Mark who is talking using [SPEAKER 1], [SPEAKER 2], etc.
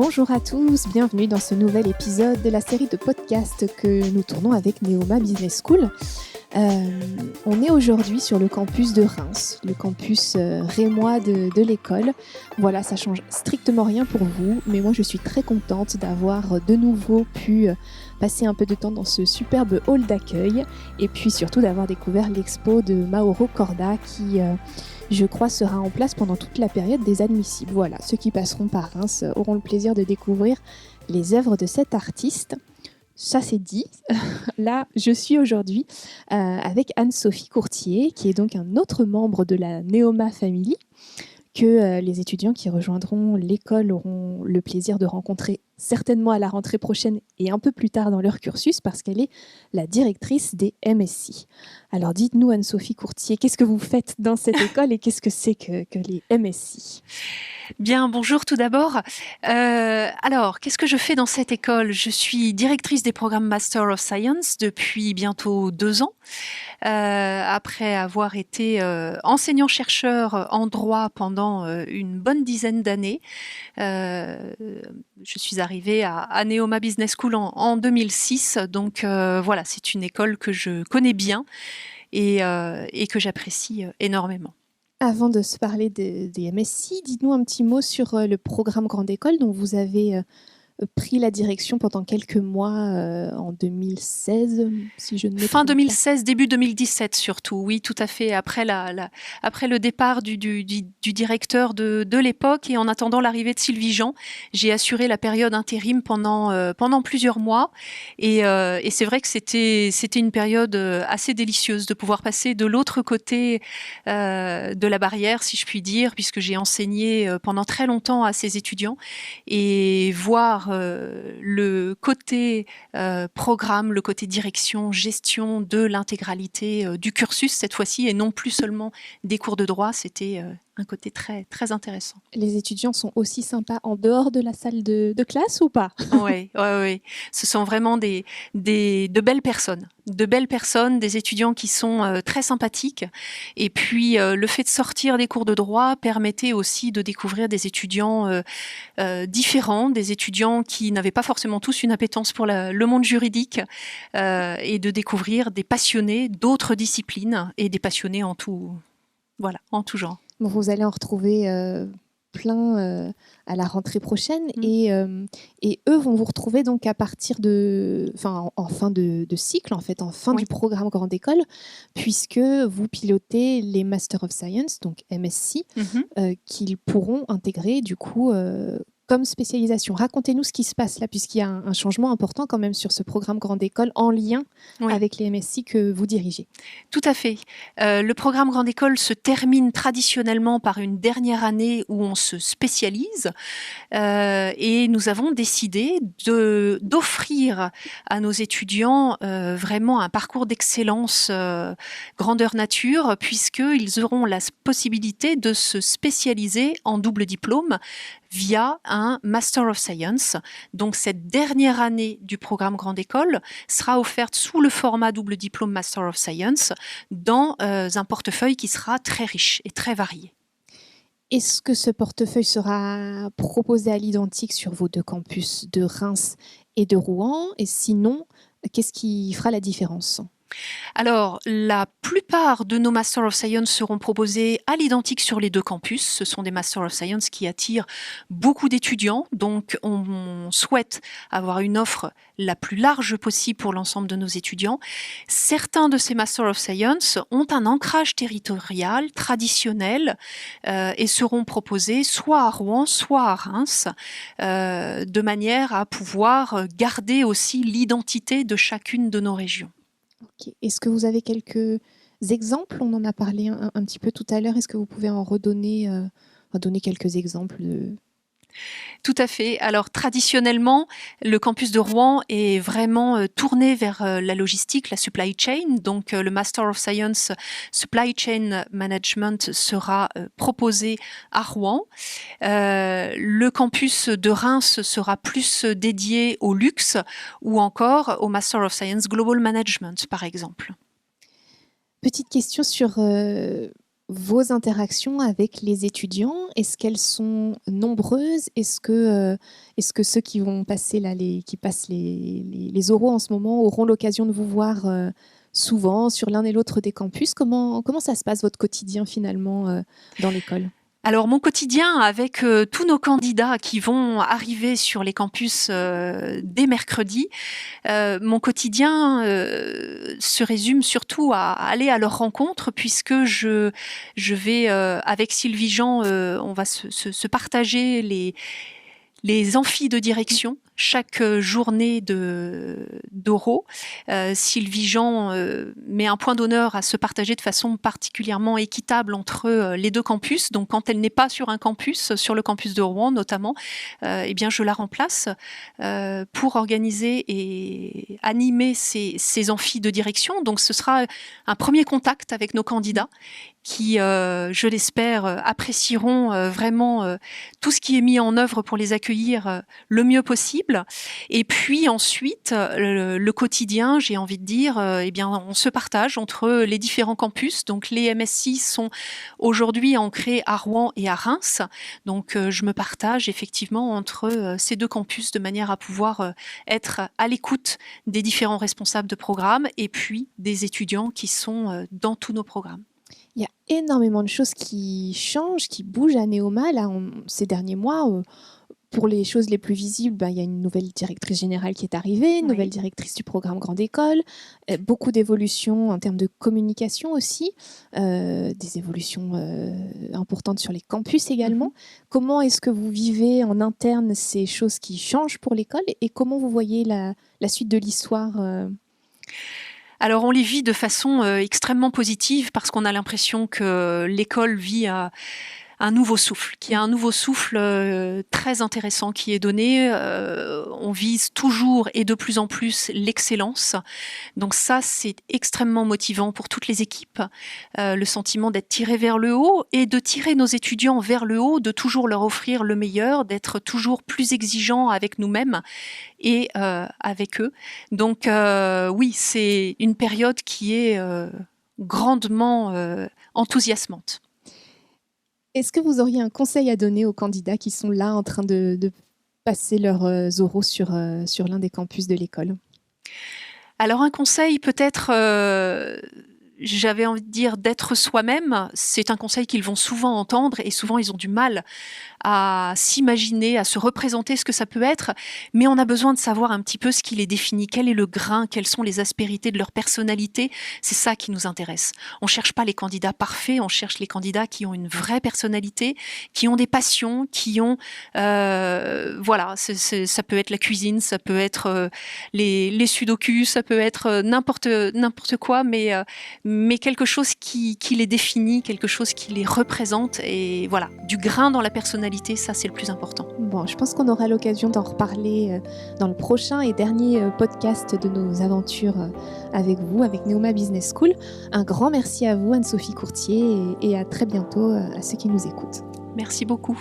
[SPEAKER 1] Bonjour à tous, bienvenue dans ce nouvel épisode de la série de podcasts que nous tournons avec Neoma Business School. On est aujourd'hui sur le campus de Reims, le campus rémois de l'école. Voilà, ça change strictement rien pour vous, mais moi je suis très contente d'avoir de nouveau pu passer un peu de temps dans ce superbe hall d'accueil et puis surtout d'avoir découvert l'expo de Mauro Corda qui... je crois, sera en place pendant toute la période des admissibles. Voilà, ceux qui passeront par Reims auront le plaisir de découvrir les œuvres de cet artiste. Ça, c'est dit. Là, je suis aujourd'hui avec Anne-Sophie Courtier, qui est donc un autre membre de la Neoma Family, que les étudiants qui rejoindront l'école auront le plaisir de rencontrer certainement à la rentrée prochaine et un peu plus tard dans leur cursus, parce qu'elle est la directrice des MSI. Alors dites-nous, Anne-Sophie Courtier, qu'est-ce que vous faites dans cette école et qu'est-ce que c'est que les MSI ?
[SPEAKER 2] Bien, bonjour tout d'abord. Alors, qu'est-ce que je fais dans cette école ? Je suis directrice des programmes Master of Science depuis bientôt 2 ans. Après avoir été enseignant-chercheur en droit pendant une bonne dizaine d'années, je suis arrivée à Neoma Business School en 2006. Donc voilà, c'est une école que je connais bien et que j'apprécie énormément.
[SPEAKER 1] Avant de se parler des MSI, dites-nous un petit mot sur le programme Grande École dont vous avez pris la direction pendant quelques mois en 2016, si je ne me trompe pas.
[SPEAKER 2] Fin 2016, début 2017 surtout, oui, tout à fait, après le départ du directeur de l'époque et en attendant l'arrivée de Sylvie Jean, j'ai assuré la période intérim pendant plusieurs mois et c'est vrai que c'était une période assez délicieuse de pouvoir passer de l'autre côté de la barrière, si je puis dire, puisque j'ai enseigné pendant très longtemps à ces étudiants et voir le côté programme, le côté direction, gestion de l'intégralité du cursus cette fois-ci et non plus seulement des cours de droit, c'était un côté très, très intéressant.
[SPEAKER 1] Les étudiants sont aussi sympas en dehors de la salle de classe ou pas ?
[SPEAKER 2] Oui. Ce sont vraiment de belles personnes. De belles personnes, des étudiants qui sont très sympathiques. Et puis, le fait de sortir des cours de droit permettait aussi de découvrir des étudiants différents, des étudiants qui n'avaient pas forcément tous une appétence pour le monde juridique et de découvrir des passionnés d'autres disciplines et des passionnés en tout genre.
[SPEAKER 1] Bon, vous allez en retrouver plein à la rentrée prochaine et eux vont vous retrouver donc à partir en fin de cycle, en fait, en fin du programme Grande École, puisque vous pilotez les Master of Science, donc MSc, qu'ils pourront intégrer du coup comme spécialisation. Racontez-nous ce qui se passe là, puisqu'il y a un changement important quand même sur ce programme Grande École en lien avec les MSI que vous dirigez.
[SPEAKER 2] Tout à fait. Le programme Grande École se termine traditionnellement par une dernière année où on se spécialise et nous avons décidé d'offrir à nos étudiants vraiment un parcours d'excellence grandeur nature, puisqu'ils auront la possibilité de se spécialiser en double diplôme via un Master of Science. Donc cette dernière année du programme Grande École sera offerte sous le format double diplôme Master of Science dans un portefeuille qui sera très riche et très varié.
[SPEAKER 1] Est-ce que ce portefeuille sera proposé à l'identique sur vos 2 campus de Reims et de Rouen ? Et sinon, qu'est-ce qui fera la différence ?
[SPEAKER 2] Alors, la plupart de nos Master of Science seront proposés à l'identique sur les 2 campus. Ce sont des Master of Science qui attirent beaucoup d'étudiants, donc on souhaite avoir une offre la plus large possible pour l'ensemble de nos étudiants. Certains de ces Master of Science ont un ancrage territorial traditionnel et seront proposés soit à Rouen, soit à Reims, de manière à pouvoir garder aussi l'identité de chacune de nos régions.
[SPEAKER 1] Okay. Est-ce que vous avez quelques exemples ? On en a parlé un petit peu tout à l'heure. Est-ce que vous pouvez en redonner donner quelques exemples
[SPEAKER 2] Tout à fait. Alors traditionnellement, le campus de Rouen est vraiment tourné vers la logistique, la supply chain. Donc le Master of Science Supply Chain Management sera proposé à Rouen. Le campus de Reims sera plus dédié au luxe ou encore au Master of Science Global Management, par exemple.
[SPEAKER 1] Petite question sur vos interactions avec les étudiants, est-ce qu'elles sont nombreuses? Est-ce que ceux qui vont passer là, qui passent les oraux en ce moment auront l'occasion de vous voir souvent sur l'un et l'autre des campus? Comment ça se passe votre quotidien finalement dans l'école?
[SPEAKER 2] Alors mon quotidien avec tous nos candidats qui vont arriver sur les campus dès mercredi, mon quotidien se résume surtout à aller à leur rencontre puisque je vais avec Sylvie Jean, on va se partager les amphis de direction chaque journée d'oraux. Sylvie Jean met un point d'honneur à se partager de façon particulièrement équitable entre les deux campus. Donc quand elle n'est pas sur un campus, sur le campus de Rouen notamment, eh bien je la remplace pour organiser et animer ces amphis de direction. Donc ce sera un premier contact avec nos candidats qui, je l'espère, apprécieront vraiment tout ce qui est mis en œuvre pour les accueillir le mieux possible. Et puis ensuite, le quotidien, j'ai envie de dire, eh bien, on se partage entre les différents campus. Donc les MSI sont aujourd'hui ancrés à Rouen et à Reims. Donc je me partage effectivement entre ces deux campus de manière à pouvoir être à l'écoute des différents responsables de programme et puis des étudiants qui sont dans tous nos programmes.
[SPEAKER 1] Il y a énormément de choses qui changent, qui bougent à Neoma là, ces derniers mois. Pour les choses les plus visibles, il y a une nouvelle directrice générale qui est arrivée, une nouvelle directrice du programme Grande École, beaucoup d'évolutions en termes de communication aussi, des évolutions importantes sur les campus également. Comment est-ce que vous vivez en interne ces choses qui changent pour l'école et comment vous voyez la suite de l'histoire
[SPEAKER 2] Alors on les vit de façon extrêmement positive parce qu'on a l'impression que l'école vit un nouveau souffle, qui a un nouveau souffle très intéressant qui est donné. On vise toujours et de plus en plus l'excellence. Donc ça, c'est extrêmement motivant pour toutes les équipes. Le sentiment d'être tiré vers le haut et de tirer nos étudiants vers le haut, de toujours leur offrir le meilleur, d'être toujours plus exigeants avec nous-mêmes et avec eux. Donc oui, c'est une période qui est grandement enthousiasmante.
[SPEAKER 1] Est-ce que vous auriez un conseil à donner aux candidats qui sont là en train de passer leurs oraux sur l'un des campus de l'école?
[SPEAKER 2] Alors un conseil peut-être, j'avais envie de dire d'être soi-même, c'est un conseil qu'ils vont souvent entendre et souvent ils ont du mal à s'imaginer, à se représenter ce que ça peut être, mais on a besoin de savoir un petit peu ce qui les définit, quel est le grain, quelles sont les aspérités de leur personnalité, c'est ça qui nous intéresse. On ne cherche pas les candidats parfaits, on cherche les candidats qui ont une vraie personnalité, qui ont des passions, qui ont, voilà, ça peut être la cuisine, ça peut être les sudokus, ça peut être n'importe quoi, mais quelque chose qui les définit, quelque chose qui les représente, et voilà, du grain dans la personnalité, ça c'est le plus important.
[SPEAKER 1] Bon, je pense qu'on aura l'occasion d'en reparler dans le prochain et dernier podcast de nos aventures avec vous, avec Neoma Business School. Un grand merci à vous, Anne-Sophie Courtier, et à très bientôt à ceux qui nous écoutent.
[SPEAKER 2] Merci beaucoup.